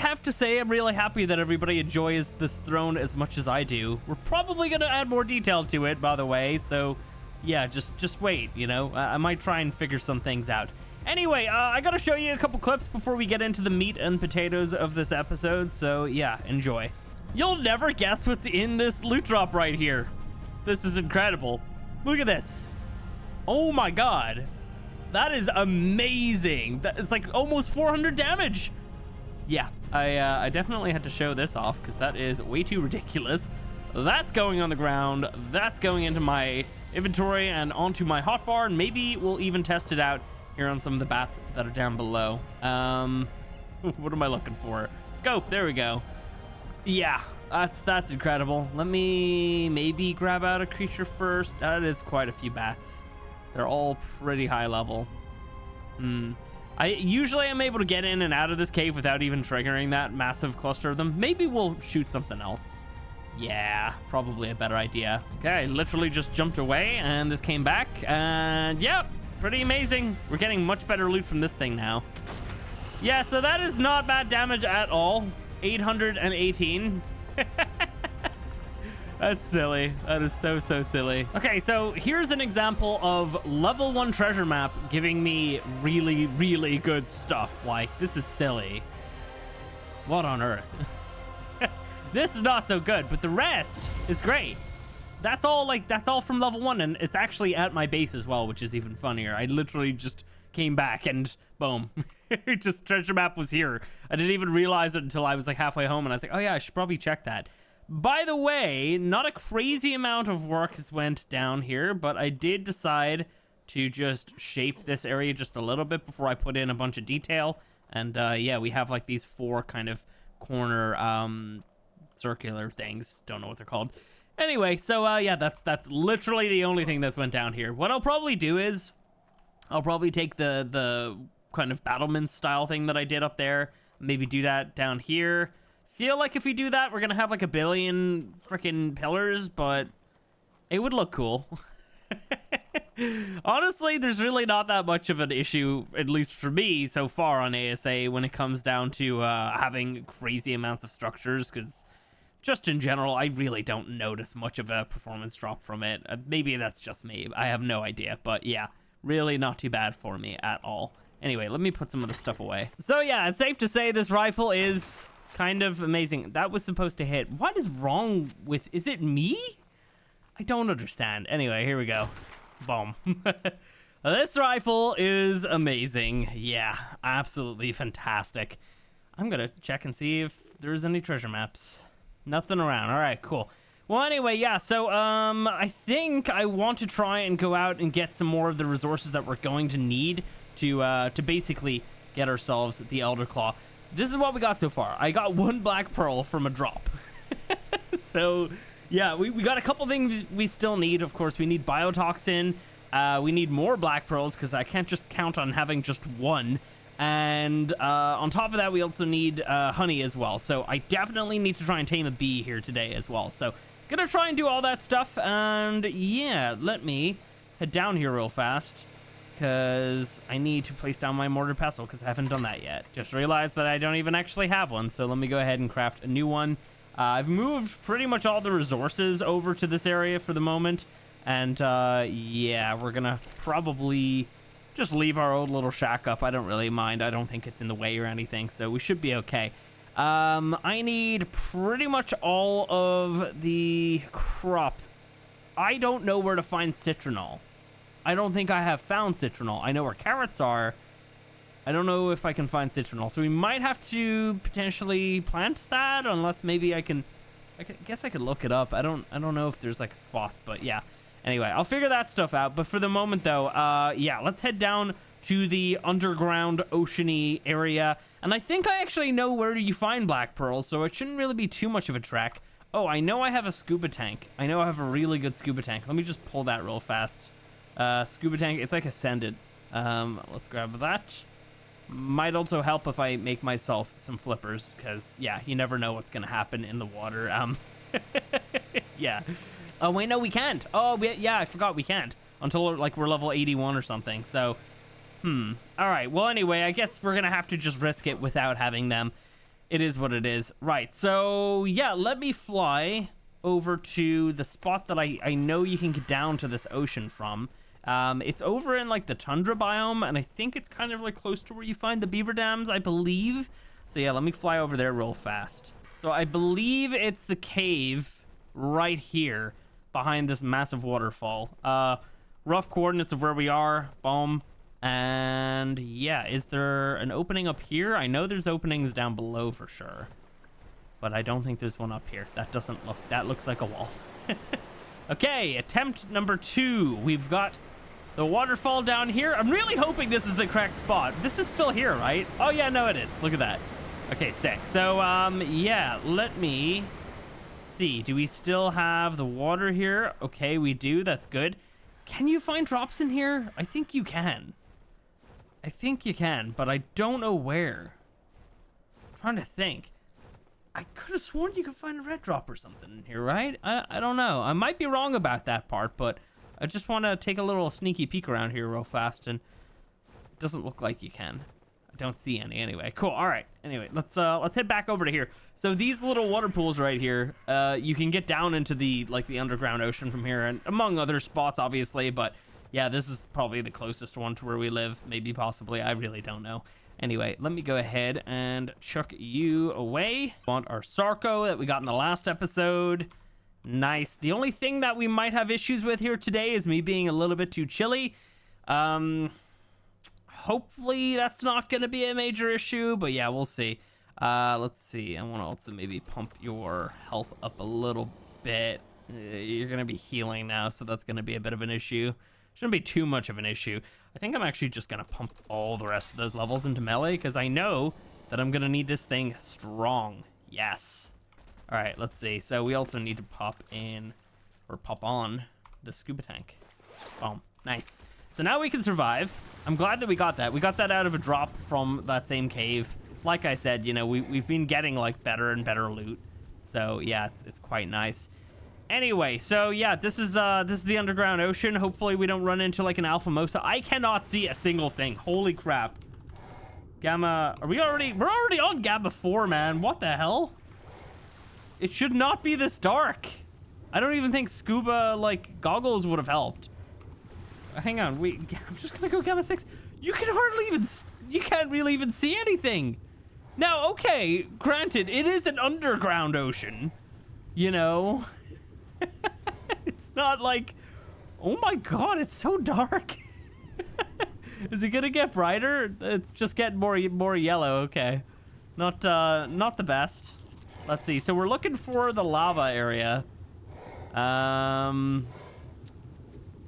have to say I'm really happy that everybody enjoys this throne as much as I do. We're probably going to add more detail to it, by the way, so yeah, just wait, you know? I might try and figure some things out. Anyway, I gotta show you a couple clips before we get into the meat and potatoes of this episode, so yeah, enjoy. You'll never guess what's in this loot drop right here. This is incredible. Look at this. Oh my god. That is amazing. It's like almost 400 damage. Yeah, I definitely had to show this off because that is way too ridiculous. That's going on the ground. That's going into my inventory and onto my hotbar, and maybe we'll even test it out here on some of the bats that are down below. What am I looking for? Scope, there we go. Yeah, that's incredible. Let me maybe grab out a creature first. That is quite a few bats. They're all pretty high level. I usually am able to get in and out of this cave without even triggering that massive cluster of them. Maybe we'll shoot something else. Yeah, probably a better idea. Okay, I literally just jumped away and this came back, and yeah, pretty amazing. We're getting much better loot from this thing now. Yeah, so that is not bad damage at all. 818. That's silly. That is so silly. Okay, so here's an example of level 1 treasure map giving me really good stuff. Like, this is silly. What on earth? This is not so good, but the rest is great. That's all from level 1, and it's actually at my base as well, which is even funnier. I literally just came back and boom. Just treasure map was here. I didn't even realize it until I was like halfway home, and I was like, oh yeah, I should probably check that. By the way, not a crazy amount of work has went down here, but I did decide to just shape this area just a little bit before I put in a bunch of detail. And yeah, we have like these 4 kind of corner circular things. Don't know what they're called. Anyway, so yeah, that's literally the only thing that's went down here. What I'll probably do is I'll probably take the kind of battlement style thing that I did up there, maybe do that down here. Feel like if we do that, we're gonna have like a billion freaking pillars, but it would look cool. Honestly, there's really not that much of an issue, at least for me so far on ASA, when it comes down to having crazy amounts of structures, because just in general, I really don't notice much of a performance drop from it. Maybe that's just me. I have no idea, but yeah, really not too bad for me at all. Anyway, let me put some of the stuff away. So yeah, it's safe to say this rifle is kind of amazing. That was supposed to hit. What is wrong with... Is it me? I don't understand. Anyway, here we go. Boom. This rifle is amazing. Yeah, absolutely fantastic. I'm gonna check and see if there's any treasure maps. Nothing around. All right, cool. Well, anyway, yeah, so I think I want to try and go out and get some more of the resources that we're going to need to basically get ourselves the Elder Claw. This is what we got so far. I got 1 black pearl from a drop. So, yeah, we got a couple things we still need. Of course, we need biotoxin. We need more black pearls because I can't just count on having just 1. And on top of that, we also need honey as well. So I definitely need to try and tame a bee here today as well. So gonna try and do all that stuff. And yeah, let me head down here real fast, because I need to place down my mortar pestle because I haven't done that yet. Just realized that I don't even actually have one, so let me go ahead and craft a new one. I've moved pretty much all the resources over to this area for the moment, and yeah, we're gonna probably just leave our old little shack up. I don't really mind. I don't think it's in the way or anything, so we should be okay. I need pretty much all of the crops. I don't know where to find citronal. I don't think I have found citronal. I know where carrots are. I don't know if I can find citronal. So we might have to potentially plant that, unless maybe I guess I could look it up. I don't know if there's like spots, but yeah. Anyway, I'll figure that stuff out. But for the moment though, yeah, let's head down to the underground oceany area. And I think I actually know where you find black pearls, so it shouldn't really be too much of a trek. Oh, I know I have a scuba tank. I know I have a really good scuba tank. Let me just pull that real fast. Scuba tank, it's like ascended. Let's grab that. Might also help if I make myself some flippers, because yeah, you never know what's gonna happen in the water. Yeah. Oh wait, no, we can't. Oh yeah, I forgot we can't until like we're level 81 or something. So all right, well anyway, I guess we're gonna have to just risk it without having them. It is what it is. Right, so yeah, let me fly over to the spot that I know you can get down to this ocean from. It's over in like the tundra biome, and I think it's kind of like close to where you find the beaver dams, I believe. So yeah, let me fly over there real fast. So I believe it's the cave right here behind this massive waterfall. Rough coordinates of where we are. Boom. And yeah, is there an opening up here? I know there's openings down below for sure, but I don't think there's one up here. That looks like a wall. Okay, attempt number 2. We've got the waterfall down here. I'm really hoping this is the correct spot. This is still here, right? Oh yeah, no, it is. Look at that. Okay, sick. So yeah, let me see. Do we still have the water here? Okay, we do. That's good. Can you find drops in here? I think you can. I think you can, but I don't know where. I'm trying to think. I could have sworn you could find a red drop or something in here, right? I don't know. I might be wrong about that part, but I just want to take a little sneaky peek around here real fast, and it doesn't look like you can. I don't see any anyway. Cool. All right. Anyway, let's head back over to here. So these little water pools right here, you can get down into the underground ocean from here, and among other spots, obviously, but yeah, this is probably the closest one to where we live. Maybe, possibly. I really don't know. Anyway, let me go ahead and chuck you away. Want our Sarco that we got in the last episode. Nice. The only thing that we might have issues with here today is me being a little bit too chilly. Hopefully that's not going to be a major issue, but yeah, we'll see. Let's see. I want to also maybe pump your health up a little bit. You're going to be healing now, so that's going to be a bit of an issue. Shouldn't be too much of an issue. I think I'm actually just going to pump all the rest of those levels into melee, because I know that I'm going to need this thing strong. Yes. All right, let's see. So we also need to pop on the scuba tank. Boom. Nice. So now we can survive. I'm glad that we got that. We got that out of a drop from that same cave. Like I said, you know, we've been getting like better and better loot. So yeah, it's quite nice. Anyway, so yeah, this is the underground ocean. Hopefully we don't run into like an alpha mosa. I cannot see a single thing. Holy crap. Gamma, we're already on Gamma 4, man. What the hell? It should not be this dark. I don't even think scuba like goggles would have helped. Hang on, wait, I'm just gonna go Gamma 6. You can't really even see anything. Now, okay, granted, it is an underground ocean, you know. It's not like, oh my god, it's so dark. Is it gonna get brighter? It's just getting more yellow. Okay, not the best. Let's see. So we're looking for the lava area.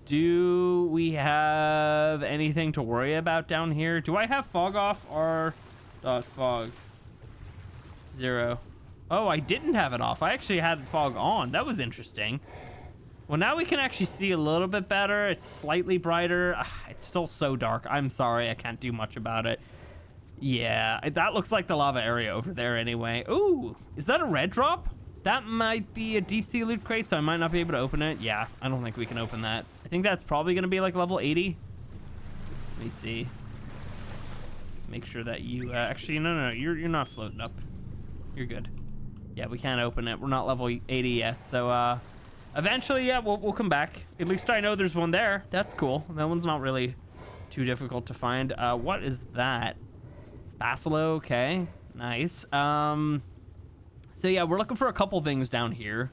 Do we have anything to worry about down here? Do I have fog off or fog 0? Oh, I didn't have it off. I actually had fog on. That was interesting. Well, now we can actually see a little bit better. It's slightly brighter. It's still so dark. I'm sorry. I can't do much about it. Yeah, that looks like the lava area over there anyway. Ooh, is that a red drop? That might be a deep sea loot crate, so I might not be able to open it. Yeah, I don't think we can open that. I think that's probably going to be like level 80. Let me see. Make sure that you... actually, no, you're not floating up. You're good. Yeah, we can't open it. We're not level 80 yet. So, eventually, yeah, we'll come back. At least I know there's one there. That's cool. That one's not really too difficult to find. What is that? Basilo, okay. Nice. So, yeah, we're looking for a couple things down here.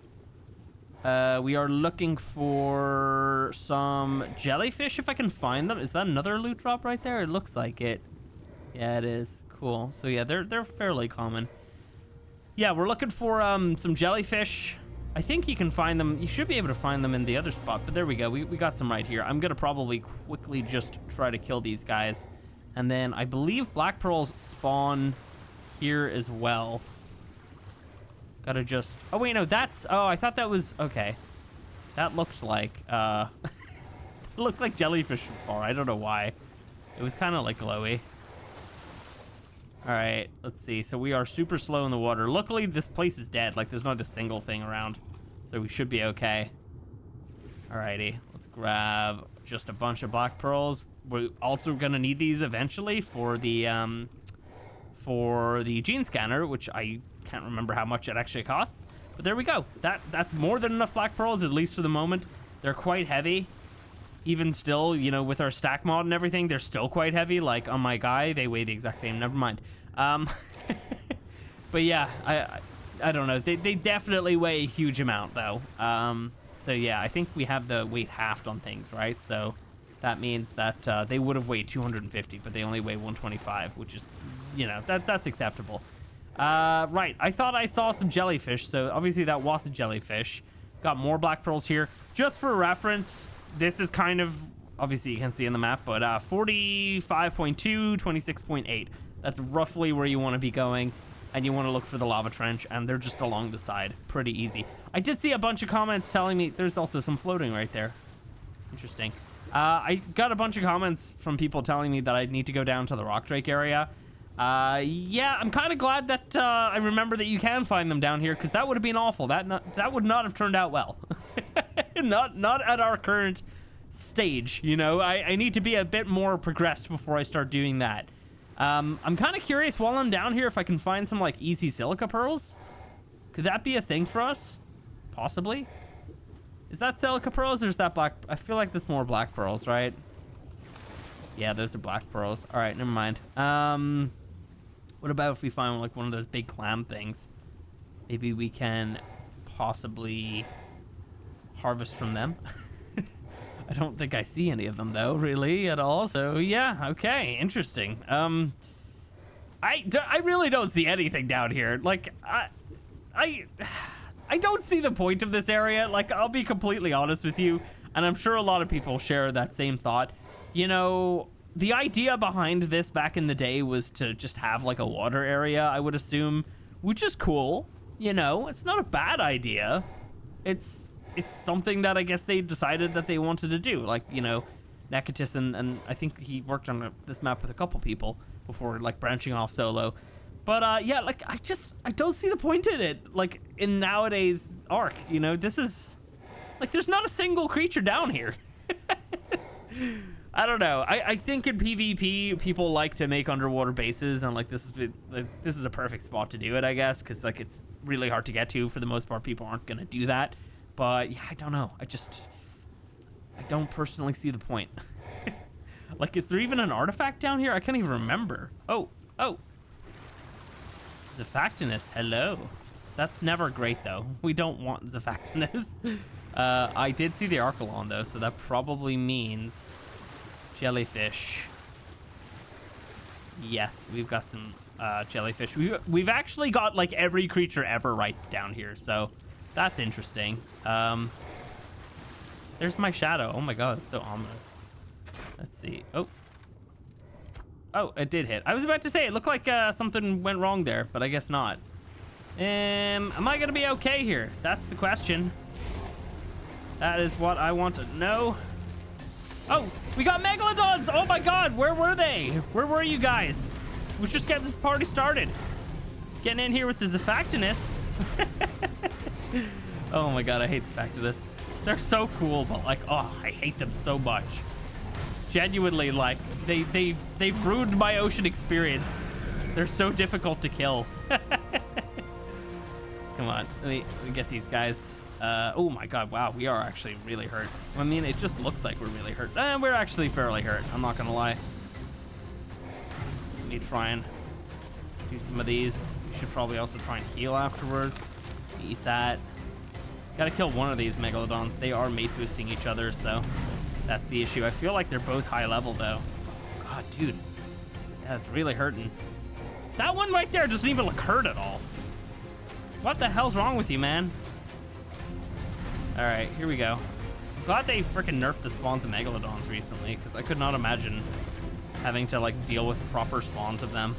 We are looking for some jellyfish, if I can find them. Is that another loot drop right there? It looks like it. Yeah, it is. Cool. So, yeah, they're fairly common. Yeah, we're looking for some jellyfish. I think you can find them. You should be able to find them in the other spot, but there we go. We got some right here. I'm going to probably quickly just try to kill these guys. And then I believe black pearls spawn here as well. Gotta just... Oh, wait, no, that's... Oh, I thought that was... Okay. That looked like... it looked like jellyfish before. I don't know why. It was kind of like glowy. All right, let's see. So we are super slow in the water. Luckily, this place is dead. Like, there's not a single thing around. So we should be okay. Alrighty, let's grab just a bunch of black pearls. We're also gonna need these eventually for the for the gene scanner, which I can't remember how much it actually costs. But there we go. That's more than enough black pearls, at least for the moment. They're quite heavy. Even still, you know, with our stack mod and everything, they're still quite heavy. Like, on my guy, they weigh the exact same. Never mind. But yeah, I don't know. They definitely weigh a huge amount, though. So yeah, I think we have the weight halved on things, right? So that means that they would have weighed 250, but they only weigh 125, which is, you know, that's acceptable. Right, I thought I saw some jellyfish, so obviously that was a jellyfish. Got more black pearls here. Just for reference, this is kind of, obviously you can see in the map, but 45.2, 26.8. That's roughly where you want to be going, and you want to look for the lava trench, and they're just along the side. Pretty easy. I did see a bunch of comments telling me there's also some floating right there. Interesting. I got a bunch of comments from people telling me that I need to go down to the rock drake area. Yeah, I'm kind of glad that I remember that you can find them down here, because that would have been awful. That would not have turned out well. not at our current stage, you know. I need to be a bit more progressed before I start doing that. I'm kind of curious while I'm down here if I can find some like easy silica pearls. Could that be a thing for us? Possibly. Is that silica pearls or is that black? I feel like that's more black pearls, right? Yeah, those are black pearls. All right, never mind. What about if we find like one of those big clam things? Maybe we can possibly harvest from them. I don't think I see any of them though, really, at all. So yeah, okay, interesting. I really don't see anything down here. Like, I don't see the point of this area. Like, I'll be completely honest with you, and I'm sure a lot of people share that same thought. You know, the idea behind this back in the day was to just have like a water area, I would assume, which is cool. You know, it's not a bad idea. It's something that I guess they decided that they wanted to do. Like, you know, Nekatis and I think he worked on this map with a couple people before like branching off solo. But yeah, like I don't see the point in it. Like in nowadays ARK, you know, this is like there's not a single creature down here. I don't know. I think in PvP people like to make underwater bases, and like this is a perfect spot to do it, I guess, because like it's really hard to get to. For the most part, people aren't gonna do that. But yeah, I don't know. I don't personally see the point. Like, is there even an artifact down here? I can't even remember. Oh. Zafactinus, hello. That's never great, though. We don't want Zafactinus. I did see the Archelon, though, so that probably means jellyfish. Yes, we've got some jellyfish. We've actually got, like, every creature ever right down here, so that's interesting. There's my shadow. Oh, my God, it's so ominous. Let's see. Oh, it did hit. I was about to say, it looked like something went wrong there, but I guess not. Am I gonna be okay here? That's the question. That is what I want to know. Oh, we got Megalodons! Oh my God, where were they? Where were you guys? We're just getting this party started. Getting in here with the Zafactinus. Oh my God, I hate Zafactinus. They're so cool, but like, oh, I hate them so much. Genuinely, like, they've ruined my ocean experience. They're so difficult to kill. Come on, let me get these guys. Oh my God, wow, we are actually really hurt. I mean, it just looks like we're really hurt. We're actually fairly hurt, I'm not gonna lie. Let me try and do some of these. We should probably also try and heal afterwards. Eat that. Gotta kill one of these Megalodons. They are mate boosting each other, so that's the issue. I feel like they're both high level, though. Oh, God, dude. Yeah, it's really hurting. That one right there doesn't even look hurt at all. What the hell's wrong with you, man? All right, here we go. I'm glad they freaking nerfed the spawns of Megalodons recently, because I could not imagine having to, like, deal with proper spawns of them.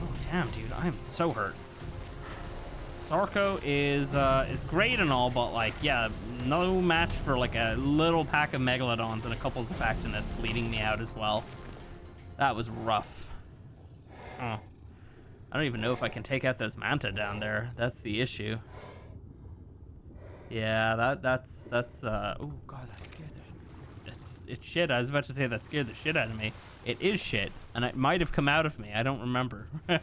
Oh, damn, dude. I am so hurt. Sarco is great and all, but like, yeah, no match for like a little pack of Megalodons and a couple of Zafactinus bleeding me out as well. That was rough. Oh. I don't even know if I can take out those Manta down there. That's the issue. Yeah, that's oh God, that scared it's shit. I was about to say that scared the shit out of me. It is shit, and it might have come out of me. I don't remember. Oh,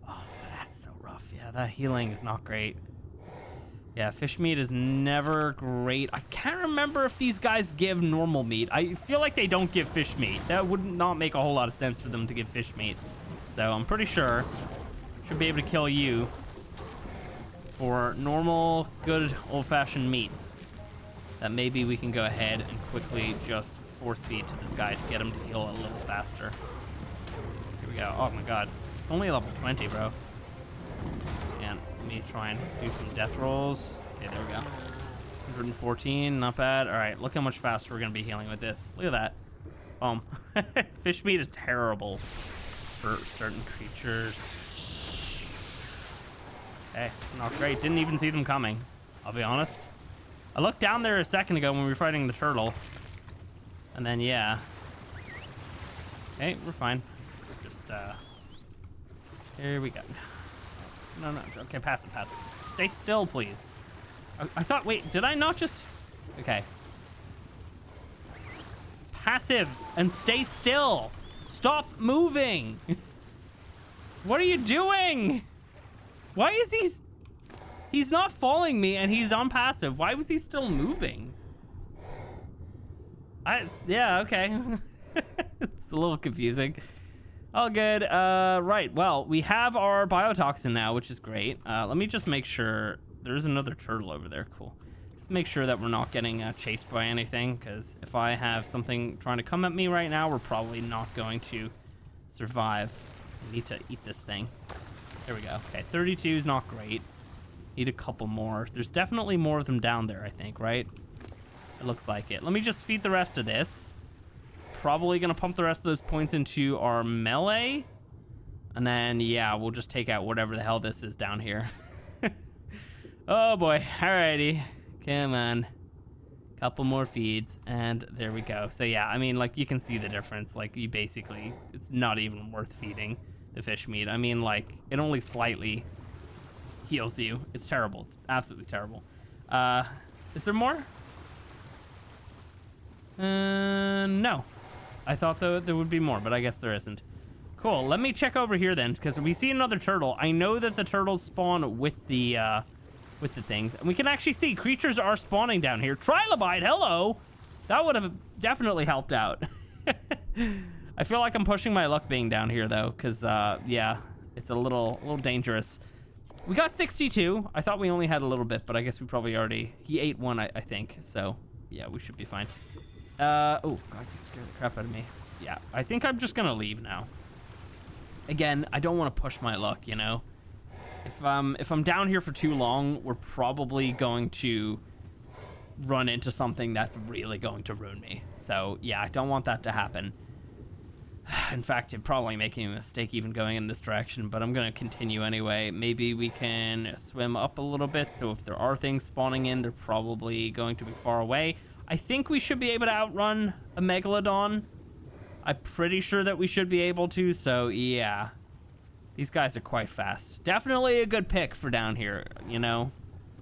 that's so rough. Yeah, that healing is not great. Yeah, fish meat is never great. I can't remember if these guys give normal meat. I feel like they don't give fish meat. That would not make a whole lot of sense for them to give fish meat. So I'm pretty sure should be able to kill you for normal, good, old-fashioned meat. That maybe we can go ahead and quickly just force feed to this guy to get him to heal a little faster. Here we go. Oh my god. It's only level 20, bro. And let me try and do some death rolls. Okay, there we go. 114, not bad. All right, look how much faster we're going to be healing with this. Look at that. Boom. Fish meat is terrible for certain creatures. Okay, not great. Didn't even see them coming, I'll be honest. I looked down there a second ago when we were fighting the turtle. And then, yeah. Okay, we're fine. Just, here we go. No, okay, pass it. Stay still, please. I thought, wait, did I not just... Okay. Passive and stay still. Stop moving. What are you doing? Why is he... He's not following me and he's on passive. Why was he still moving? Yeah, okay. It's a little confusing. All good. Right, well, we have our biotoxin now, which is great. Let me just make sure there's another turtle over there. Cool. Just make sure that we're not getting chased by anything, because if I have something trying to come at me right now, we're probably not going to survive. I need to eat this thing. There we go. Okay, 32 is not great. Need a couple more. There's definitely more of them down there, I think, right? It looks like it. Let me just feed the rest of this. Probably gonna pump the rest of those points into our melee. And then, yeah, we'll just take out whatever the hell this is down here. Oh boy. Alrighty. Come on. Couple more feeds. And there we go. So yeah, I mean, like, you can see the difference. Like, you basically, it's not even worth feeding the fish meat. I mean, like, it only slightly heals you. It's terrible. It's absolutely terrible. Is there more? No. I thought there would be more, but I guess there isn't. Cool. Let me check over here then, because we see another turtle. I know that the turtles spawn with the things, and we can actually see creatures are spawning down here. Trilobite, hello. That would have definitely helped out. I feel like I'm pushing my luck being down here though, because yeah, it's a little dangerous. We got 62. I thought we only had a little bit, but I guess we probably already... He ate one, I think. So, yeah, we should be fine. Oh, God, you scared the crap out of me. Yeah, I think I'm just going to leave now. Again, I don't want to push my luck, you know? If I'm down here for too long, we're probably going to run into something that's really going to ruin me. So, yeah, I don't want that to happen. In fact, it'd probably making a mistake even going in this direction, but I'm going to continue anyway. Maybe we can swim up a little bit, so if there are things spawning in, they're probably going to be far away. I think we should be able to outrun a Megalodon. I'm pretty sure that we should be able to, so yeah. These guys are quite fast. Definitely a good pick for down here, you know?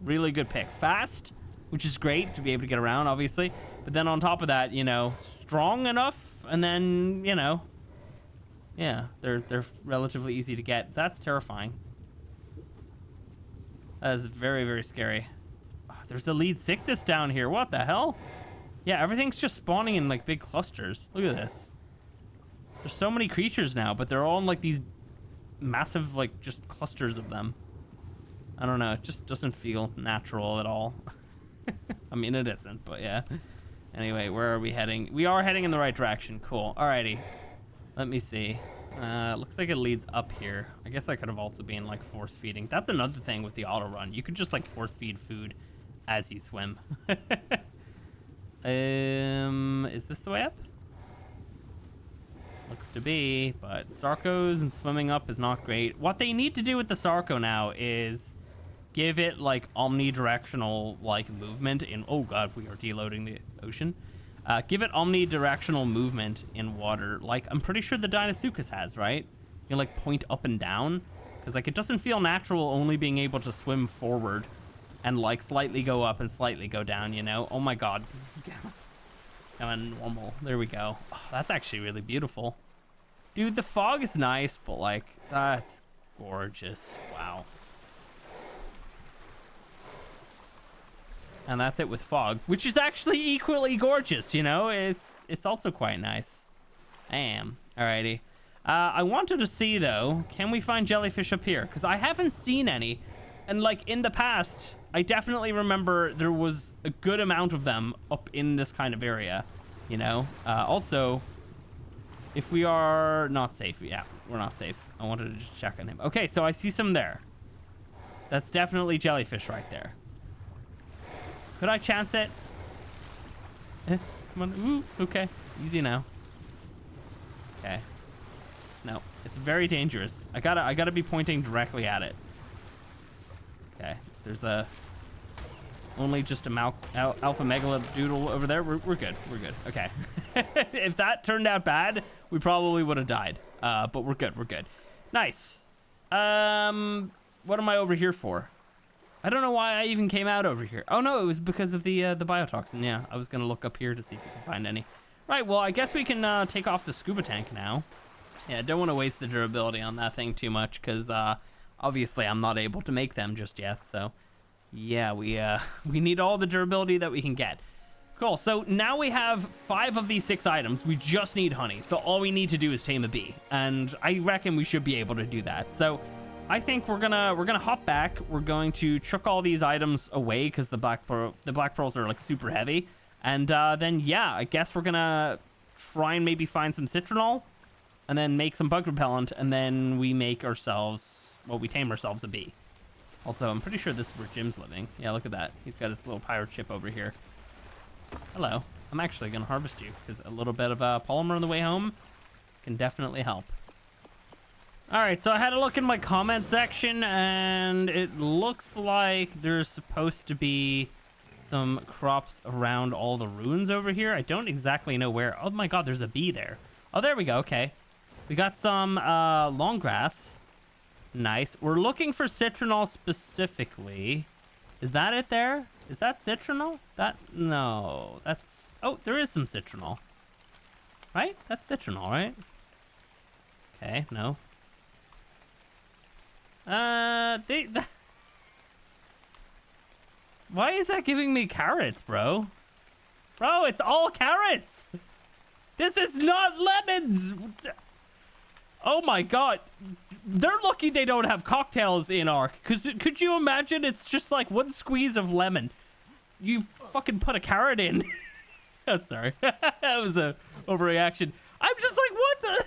Really good pick. Fast, which is great to be able to get around, obviously. But then on top of that, you know, strong enough, and then, you know... Yeah, they're relatively easy to get. That's terrifying. That is very, very scary. Oh, there's a lead sickness down here. What the hell? Yeah, everything's just spawning in like big clusters. Look at this. There's so many creatures now, but they're all in like these massive like just clusters of them. I don't know. It just doesn't feel natural at all. I mean, it isn't, but yeah. Anyway, where are we heading? We are heading in the right direction. Cool. Alrighty. Let me see. Looks like it leads up here. I guess I could have also been like force feeding. That's another thing with the auto run. You could just like force feed food as you swim. Is this the way up? Looks to be, but Sarcos and swimming up is not great. What they need to do with the Sarco now is give it like omnidirectional like movement in... Oh god, we are deloading the ocean. Give it omnidirectional movement in water, like I'm pretty sure the Deinosuchus has, right? You can, like, point up and down, because, like, it doesn't feel natural only being able to swim forward and, like, slightly go up and slightly go down, you know? Oh, my God. Come on, normal. There we go. Oh, that's actually really beautiful. Dude, the fog is nice, but like, that's gorgeous. Wow. And that's it with fog, which is actually equally gorgeous, you know? It's also quite nice. Alrighty. I wanted to see, though, can we find jellyfish up here? Because I haven't seen any. And, like, in the past, I definitely remember there was a good amount of them up in this kind of area, you know? Also, if we are not safe. Yeah, we're not safe. I wanted to just check on him. Okay, so I see some there. That's definitely jellyfish right there. Could I chance it? Come on. Ooh, okay. Easy now. Okay. No, it's very dangerous. I gotta be pointing directly at it. Okay, there's only just a alpha megalodoodle over there. We're good. We're good. Okay. If that turned out bad, we probably would have died. But we're good. We're good. Nice. What am I over here for? I don't know why I even came out over here. Oh no, it was because of the biotoxin. Yeah, I was gonna look up here to see if we can find any. Right. Well, I guess we can take off the scuba tank now. Yeah, don't want to waste the durability on that thing too much, because obviously I'm not able to make them just yet. So yeah, we need all the durability that we can get. Cool. So now we have 5 of these 6 items. We just need honey. So all we need to do is tame a bee, and I reckon we should be able to do that. So I think we're gonna hop back. We're going to chuck all these items away because the black pearls are like super heavy, and then yeah, I guess we're gonna try and maybe find some citronal, and then make some bug repellent, and then we make ourselves, well, we tame ourselves a bee. Also, I'm pretty sure this is where Jim's living. Yeah, look at that. He's got his little pirate ship over here. Hello. I'm actually gonna harvest you because a little bit of polymer on the way home can definitely help. All right, so I had a look in my comment section, and it looks like there's supposed to be some crops around all the ruins over here. I don't exactly know where. Oh my god, there's a bee there. Oh, there we go. Okay. We got some long grass. Nice. We're looking for citronal specifically. Is that it there? Is that citronal? No. That's... Oh, there is some citronal. Right? That's citronal, right? Okay, no. Why is that giving me carrots, bro? Bro, it's all carrots! This is not lemons! Oh my god. They're lucky they don't have cocktails in ARK. Could you imagine it's just like one squeeze of lemon? You fucking put a carrot in. Oh, sorry. That was a overreaction. I'm just like, what the...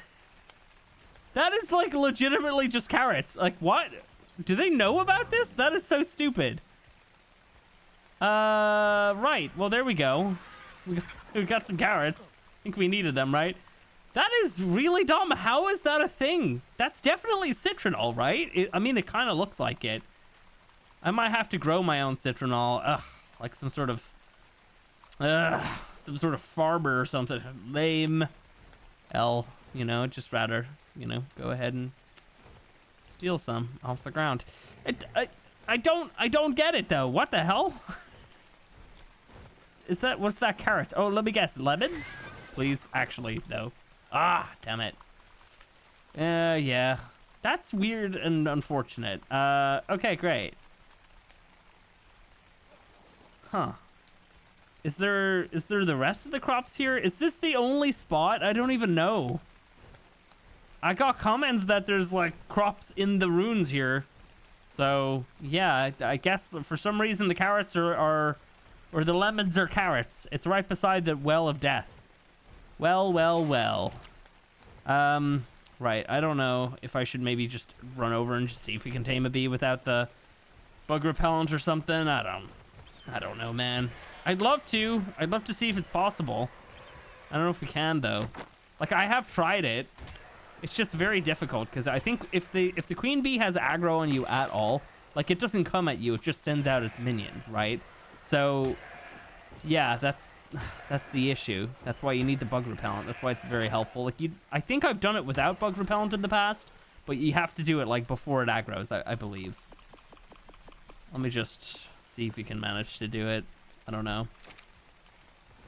That is like legitimately just carrots. Like, what? Do they know about this? That is so stupid. Right. Well, there we go. We got some carrots. I think we needed them, right? That is really dumb. How is that a thing? That's definitely citronal, right? I mean, it kind of looks like it. I might have to grow my own citronal. Ugh, like some sort of farmer or something. Lame. You know, just rather, you know, go ahead and steal some off the ground. I don't get it though. What the hell? What's that carrot? Oh, let me guess. Lemons? Please, actually, no. Ah, damn it. Yeah. That's weird and unfortunate. Okay, great. Huh. Is there the rest of the crops here? Is this the only spot? I don't even know. I got comments that there's like crops in the ruins here. So, yeah, I guess for some reason the carrots or the lemons are carrots. It's right beside the well of death. Well. Right, I don't know if I should maybe just run over and just see if we can tame a bee without the bug repellent or something. I don't know, man. I'd love to see if it's possible. I don't know if we can though. Like, I have tried it. It's just very difficult because I think if the queen bee has aggro on you at all, like, it doesn't come at you, it just sends out its minions, right? So yeah, that's the issue. That's why you need the bug repellent. That's why it's very helpful. Like, I think I've done it without bug repellent in the past, but you have to do it like before it aggros, I believe. Let me just see if we can manage to do it. I don't know.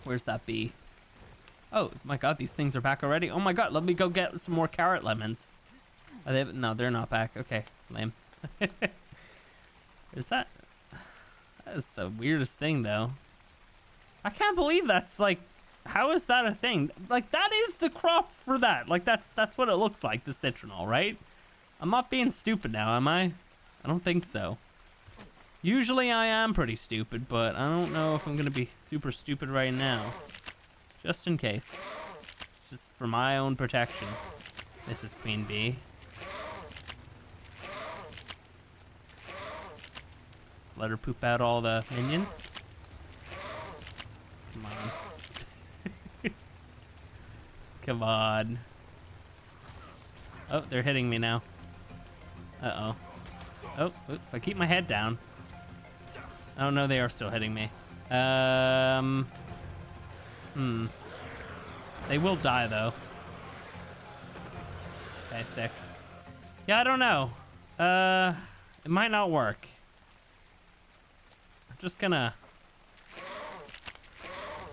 Where's that bee? Oh my god, these things are back already. Oh my god, let me go get some more carrot lemons. Are they? No, they're not back. Okay, lame. Is that? That is the weirdest thing, though. I can't believe that's like. How is that a thing? Like, that is the crop for that. Like, that's what it looks like, the citronal, right? I'm not being stupid now, am I? I don't think so. Usually I am pretty stupid, but I don't know if I'm gonna be super stupid right now. Just in case. Just for my own protection. This is Queen Bee. Just let her poop out all the minions. Come on. Come on. Oh, they're hitting me now. Uh-oh. Oh, if I keep my head down. Oh, no, they are still hitting me. They will die, though. Okay, sick. Yeah, I don't know. It might not work. I'm just gonna...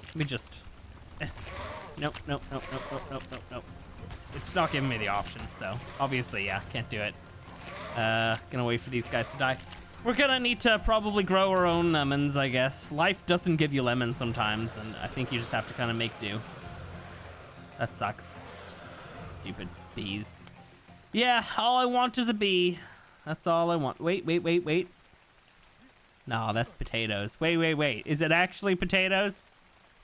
Let me just... Nope. It's not giving me the option, so obviously, yeah, can't do it. Gonna wait for these guys to die. We're gonna need to probably grow our own lemons, I guess. Life doesn't give you lemons sometimes, and I think you just have to kind of make do. That sucks. Stupid bees. Yeah, all I want is a bee. That's all I want. Wait. No, that's potatoes. Wait. Is it actually potatoes?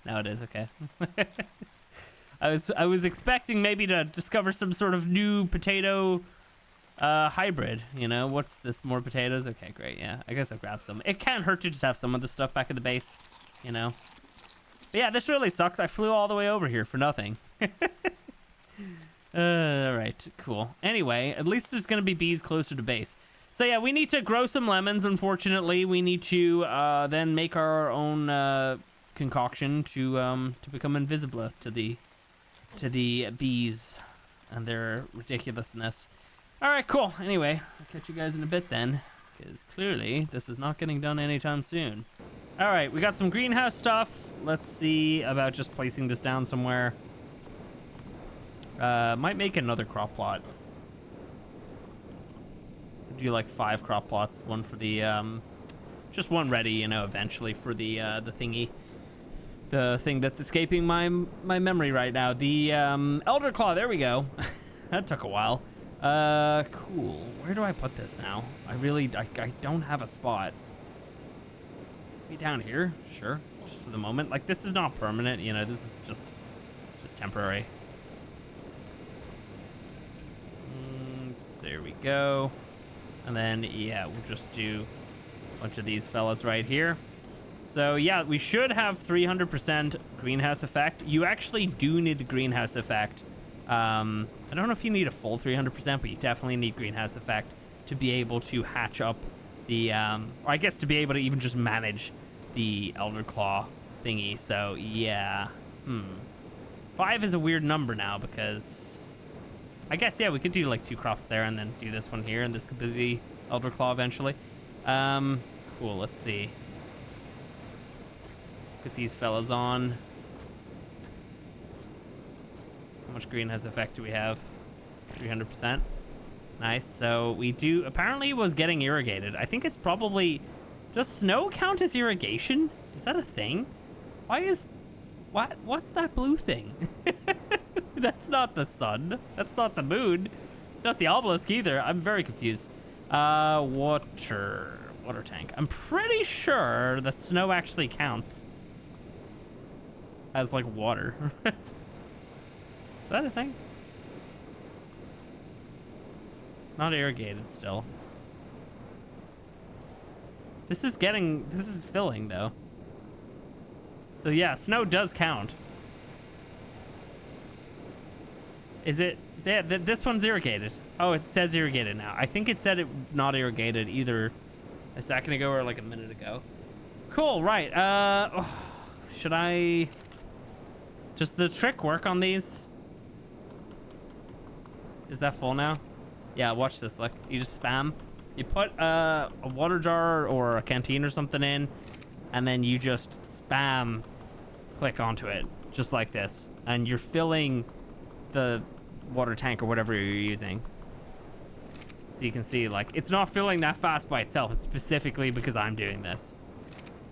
No, it is. Okay. I was expecting maybe to discover some sort of new potato hybrid, you know? What's this? More potatoes? Okay, great. Yeah, I guess I'll grab some. It can't hurt to just have some of the stuff back at the base, you know? But yeah, this really sucks. I flew all the way over here for nothing. Alright, cool. Anyway, at least there's gonna be bees closer to base. So yeah, we need to grow some lemons, unfortunately. We need to then make our own concoction to become invisible to the bees and their ridiculousness. All right, cool. Anyway, I'll catch you guys in a bit then, because clearly this is not getting done anytime soon. All right, we got some greenhouse stuff. Let's see about just placing this down somewhere. Might make another crop plot. Do like 5 crop plots, one for the just one ready, you know, eventually for the thingy. The thing that's escaping my memory right now. The Elder Claw, there we go. That took a while. Cool. Where do I put this now? I don't have a spot. Maybe down here? Sure. Just for the moment. Like, this is not permanent, you know, this is just temporary. There we go. And then, yeah, we'll just do a bunch of these fellas right here. So yeah, we should have 300% greenhouse effect. You actually do need the greenhouse effect. I don't know if you need a full 300%, but you definitely need greenhouse effect to be able to hatch up the, or I guess to be able to even just manage the Elder Claw thingy. So yeah, 5 is a weird number now because I guess, yeah, we could do like 2 crops there and then do this one here, and this could be the Elder Claw eventually. Cool, let's see. Get these fellas on. How much greenhouse effect do we have? 300%. Nice. So we do. Apparently, it was getting irrigated. I think it's probably. Does snow count as irrigation? Is that a thing? Why is. What's that blue thing? That's not the sun. That's not the moon. It's not the obelisk either. I'm very confused. Water tank. I'm pretty sure that snow actually counts as like water. Is that a thing? Not irrigated still. This is filling though. So yeah, snow does count. Is it? This one's irrigated. Oh, it says irrigated now. I think it said it not irrigated either a second ago or like a minute ago. Cool, right. Should I... Does the trick work on these? Is that full now? Yeah, watch this. Look, you just spam. You put a water jar or a canteen or something in, and then you just spam click onto it. just like this, and you're filling the water tank or whatever you're using. So you can see, like, it's not filling that fast by itself. It's specifically because I'm doing this.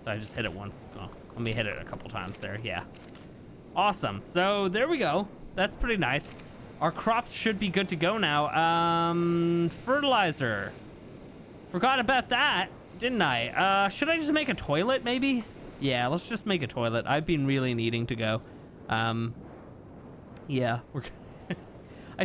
So I just hit it once. Oh, let me hit it a couple times there. Yeah. Awesome. So there we go. That's pretty nice. Our crops should be good to go now. Fertilizer. Forgot about that, didn't I? Should I just make a toilet, maybe? Yeah, let's just make a toilet. I've been really needing to go. Yeah, we're... I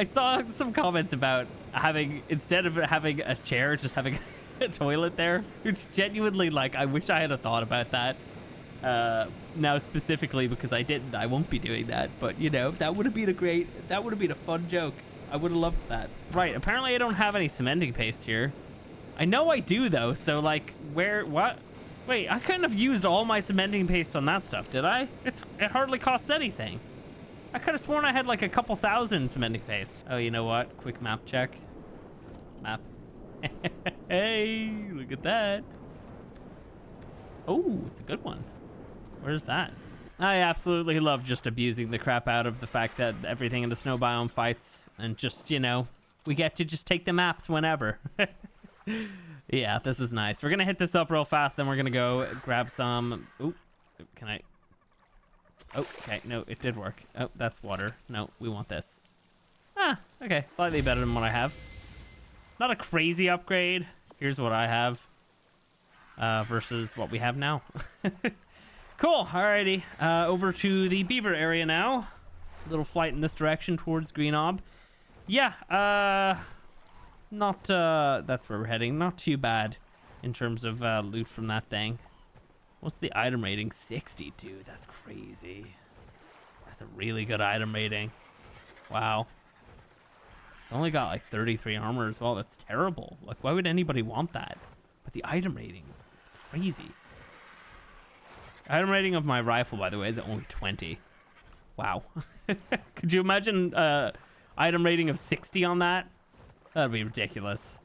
saw some comments about having, instead of having a chair, just having a toilet there, which genuinely, like, I wish I had a thought about that. Now specifically because I didn't, I won't be doing that, but you know, that would have been a fun joke. I would have loved that. Right, apparently I don't have any cementing paste here. I know I do though, so like, what? Wait, I couldn't have used all my cementing paste on that stuff, did I? It hardly cost anything. I could have sworn I had like a couple thousand cementing paste. Oh, you know what? Quick map check. Map. Hey, look at that. Oh, it's a good one. Where's that? I absolutely love just abusing the crap out of the fact that everything in the snow biome fights, and just, you know, we get to just take the maps whenever. Yeah, this is nice. We're gonna hit this up real fast, then we're gonna go grab some. Ooh, can I? Oh, okay, no, it did work. Oh, that's water. No, we want this. Ah, okay, slightly better than what I have. Not a crazy upgrade. Here's what I have versus what we have now. Cool, alrighty. Over to the beaver area now. Little flight in this direction towards Greenob. Yeah, that's where we're heading. Not too bad in terms of loot from that thing. What's the item rating? 62. That's crazy. That's a really good item rating. Wow. It's only got like 33 armor as well. That's terrible. Like, why would anybody want that? But the item rating, it's crazy. Item rating of my rifle, by the way, is only 20. Wow. Could you imagine item rating of 60 on that? That'd be ridiculous.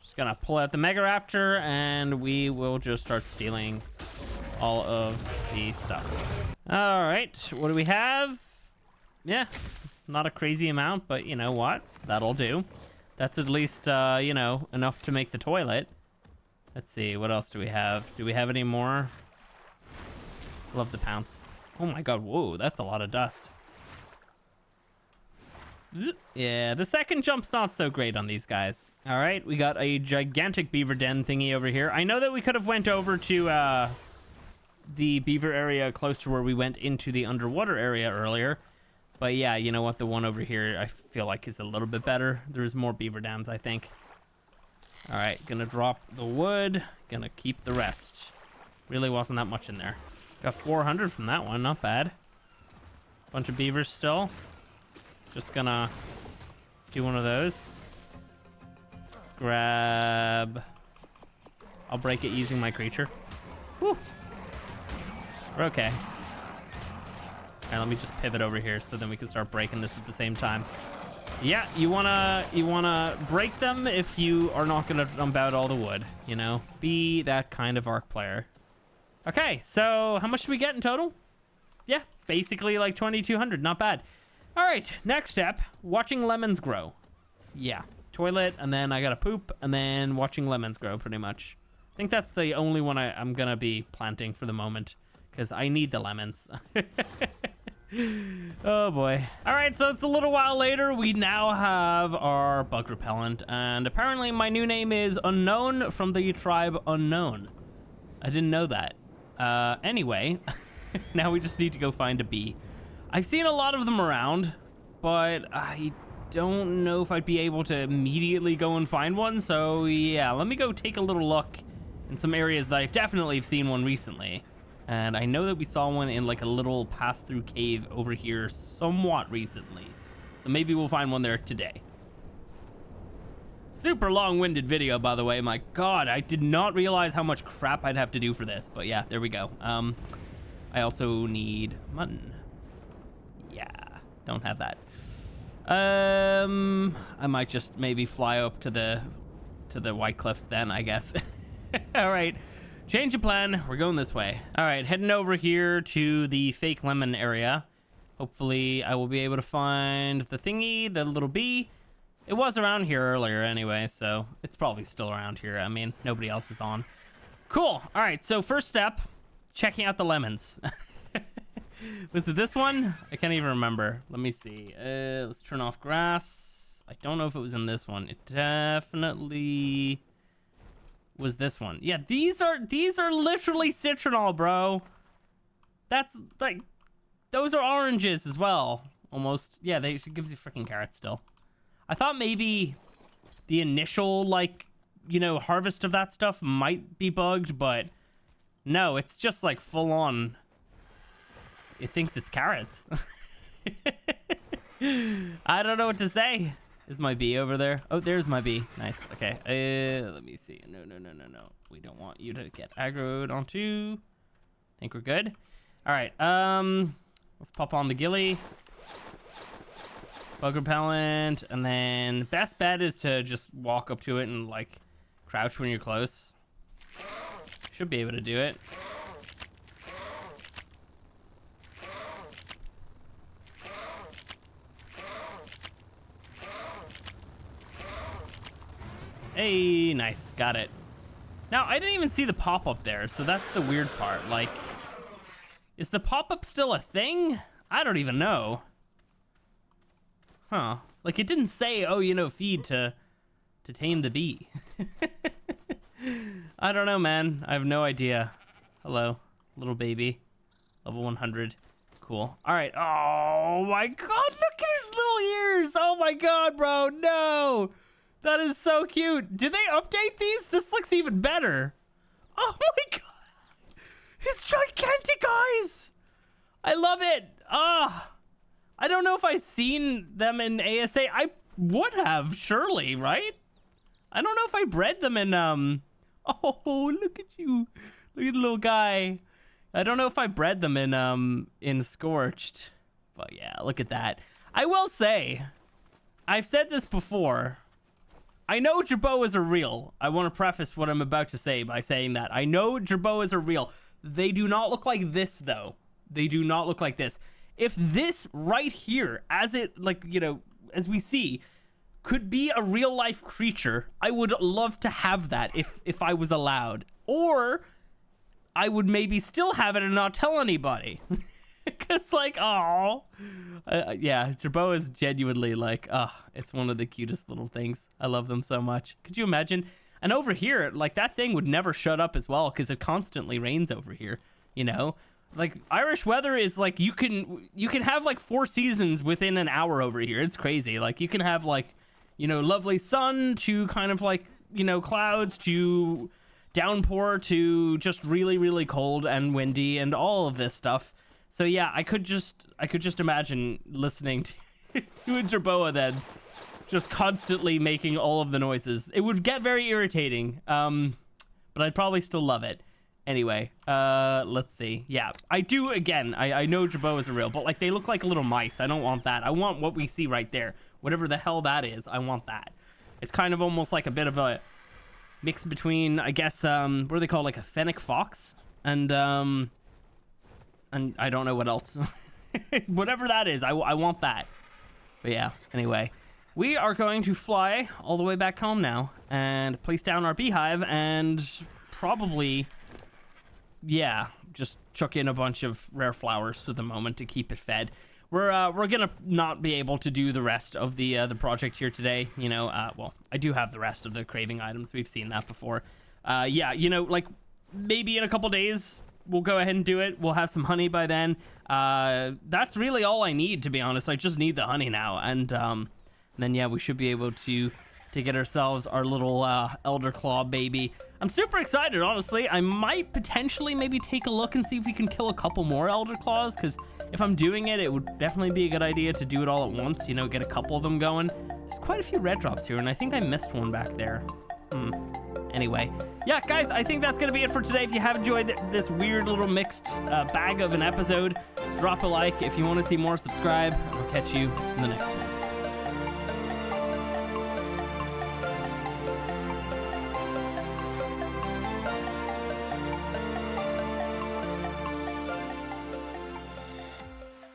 Just gonna pull out the Mega Raptor and we will just start stealing all of the stuff. All right, what do we have? Yeah, not a crazy amount, but you know what? That'll do. That's at least, you know, enough to make the toilet. Let's see, what else do we have? Do we have any more? Love the pounce. Oh my god, whoa, that's a lot of dust. Yeah, the second jump's not so great on these guys. All right, we got a gigantic beaver den thingy over here. I know that we could have went over to the beaver area close to where we went into the underwater area earlier. But yeah, you know what? The one over here I feel like is a little bit better. There's more beaver dams, I think. All right, gonna drop the wood. Gonna keep the rest. Really wasn't that much in there. Got 400 from that one, not bad. Bunch of beavers still. Just gonna do one of those. Grab. I'll break it using my creature. Woo. We're okay. All right, let me just pivot over here so then we can start breaking this at the same time. Yeah, you wanna break them if you are not gonna dump out all the wood, you know? Be that kind of ARK player. Okay, so how much did we get in total? Yeah, basically like 2,200, not bad. All right, next step, watching lemons grow. Yeah, toilet, and then I gotta poop, and then watching lemons grow pretty much. I think that's the only one I'm gonna be planting for the moment, because I need the lemons. Oh boy. All right, so it's a little while later. We now have our bug repellent, and apparently my new name is Unknown from the tribe Unknown. I didn't know that. Anyway, now we just need to go find a bee. I've seen a lot of them around, but I don't know if I'd be able to immediately go and find one. So yeah, let me go take a little look in some areas that I've definitely seen one recently. And I know that we saw one in like a little pass-through cave over here somewhat recently. So maybe we'll find one there today. Super long-winded video, by the way. My god, I did not realize how much crap I'd have to do for this. But yeah, there we go. I also need mutton. Yeah, don't have that. I might just maybe fly up to the White Cliffs then, I guess. All right. Change of plan. We're going this way. All right, heading over here to the fake lemon area. Hopefully, I will be able to find the thingy, the little bee. It was around here earlier anyway, so it's probably still around here. I mean, nobody else is on. Cool. All right, so first step, checking out the lemons. Was it this one? I can't even remember. Let me see. Let's turn off grass. I don't know if it was in this one. It definitely was this one. Yeah, these are literally citronal, bro. That's like, those are oranges as well. Almost. Yeah, they gives you freaking carrots still. I thought maybe the initial, like, you know, harvest of that stuff might be bugged, but no, it's just like full on. It thinks it's carrots. I don't know what to say. Is my bee over there? Oh, there's my bee. Nice. Okay. Let me see. No. We don't want you to get aggroed onto. Think we're good. All right. Let's pop on the ghillie. Bug repellent, and then best bet is to just walk up to it and like crouch when you're close. Should be able to do it. Hey, nice, got it. Now, I didn't even see the pop-up there, so that's the weird part. Like, is the pop-up still a thing? I don't even know. Huh. Like, it didn't say, oh, you know, feed to tame the bee. I don't know, man. I have no idea. Hello, little baby. Level 100. Cool. All right. Oh, my God. Look at his little ears. Oh, my God, bro. No. That is so cute. Did they update these? This looks even better. Oh, my God. His gigantic eyes. I love it. Ah. I don't know if I've seen them in ASA. I would have, surely, right? I don't know if I bred them in, Oh, look at you. Look at the little guy. I don't know if I bred them in Scorched. But yeah, look at that. I will say, I've said this before. I know jerboas are real. I want to preface what I'm about to say by saying that. I know jerboas are real. They do not look like this, though. They do not look like this. If this right here, as it, like, you know, as we see, could be a real life creature, I would love to have that if I was allowed. Or I would maybe still have it and not tell anybody. Because, like, oh, yeah, jerboa is genuinely like, it's one of the cutest little things. I love them so much. Could you imagine? And over here, like, that thing would never shut up as well because it constantly rains over here, you know? Like, Irish weather is like, you can have like 4 seasons within an hour over here. It's crazy. Like, you can have like, you know, lovely sun to kind of like, you know, clouds to downpour to just really, really cold and windy and all of this stuff. So yeah, I could just imagine listening to a jerboa then just constantly making all of the noises. It would get very irritating, but I'd probably still love it. Anyway, let's see. Yeah, I do, again, I know jerboas are real, but like they look like little mice. I don't want that. I want what we see right there. Whatever the hell that is, I want that. It's kind of almost like a bit of a mix between, I guess, what do they call, like a fennec fox and I don't know what else. Whatever that is, I want that. But yeah, anyway, we are going to fly all the way back home now and place down our beehive and probably, yeah, just chuck in a bunch of rare flowers for the moment to keep it fed. We're gonna not be able to do the rest of the project here today. You know, well, I do have the rest of the craving items. We've seen that before. Yeah, you know, like maybe in a couple days we'll go ahead and do it. We'll have some honey by then. That's really all I need, to be honest. I just need the honey now, and then yeah, we should be able to get ourselves our little elder claw baby. I'm super excited, honestly. I might potentially maybe take a look and see if we can kill a couple more elder claws, because if I'm doing it, it would definitely be a good idea to do it all at once, you know, get a couple of them going. There's quite a few red drops here, and I think I missed one back there. Anyway, yeah, guys, I think that's gonna be it for today. If you have enjoyed this weird little mixed bag of an episode, drop a like. If you want to see more, subscribe, and I'll catch you in the next one.